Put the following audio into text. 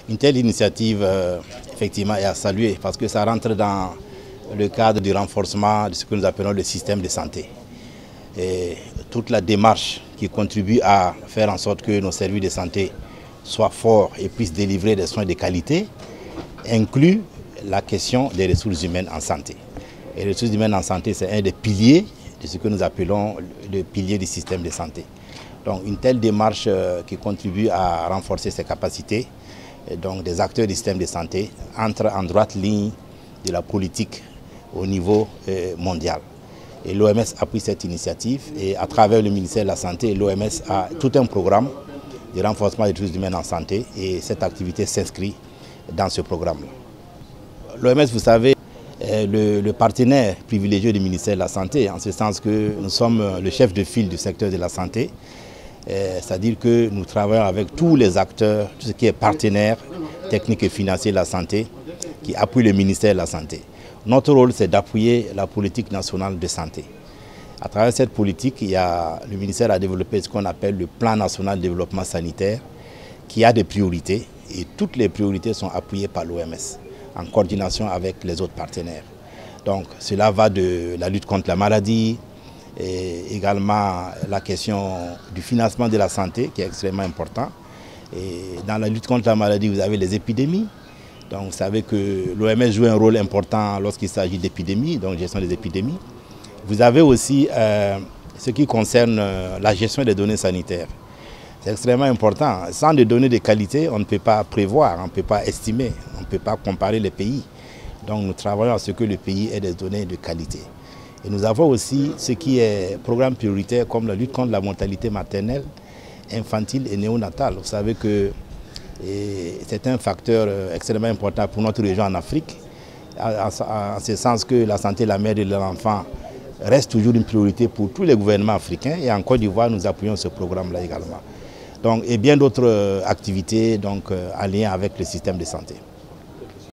Une telle initiative, effectivement, est à saluer parce que ça rentre dans le cadre du renforcement de ce que nous appelons le système de santé. Et toute la démarche qui contribue à faire en sorte que nos services de santé soient forts et puissent délivrer des soins de qualité inclut la question des ressources humaines en santé. Et les ressources humaines en santé, c'est un des piliers de ce que nous appelons le pilier du système de santé. Donc une telle démarche qui contribue à renforcer ses capacités, donc des acteurs du système de santé, entre en droite ligne de la politique au niveau mondial. Et l'OMS appuie cette initiative et à travers le ministère de la Santé, l'OMS a tout un programme de renforcement des ressources humaines en santé et cette activité s'inscrit dans ce programme-là. L'OMS, vous savez, est le partenaire privilégié du ministère de la Santé, en ce sens que nous sommes le chef de file du secteur de la santé. C'est-à-dire que nous travaillons avec tous les acteurs, tout ce qui est partenaire, technique et financier de la santé, qui appuient le ministère de la Santé. Notre rôle, c'est d'appuyer la politique nationale de santé. À travers cette politique, le ministère a développé ce qu'on appelle le plan national de développement sanitaire, qui a des priorités, et toutes les priorités sont appuyées par l'OMS, en coordination avec les autres partenaires. Donc cela va de la lutte contre la maladie, et également la question du financement de la santé qui est extrêmement important. Et dans la lutte contre la maladie, vous avez les épidémies. Donc vous savez que l'OMS joue un rôle important lorsqu'il s'agit d'épidémies, donc gestion des épidémies. Vous avez aussi ce qui concerne la gestion des données sanitaires. C'est extrêmement important. Sans des données de qualité, on ne peut pas prévoir, on ne peut pas estimer, on ne peut pas comparer les pays. Donc nous travaillons à ce que le pays ait des données de qualité. Et nous avons aussi ce qui est programme prioritaire comme la lutte contre la mortalité maternelle, infantile et néonatale. Vous savez que c'est un facteur extrêmement important pour notre région en Afrique, en ce sens que la santé de la mère et de l'enfant reste toujours une priorité pour tous les gouvernements africains. Et en Côte d'Ivoire, nous appuyons ce programme-là également. Donc, et bien d'autres activités en lien avec le système de santé.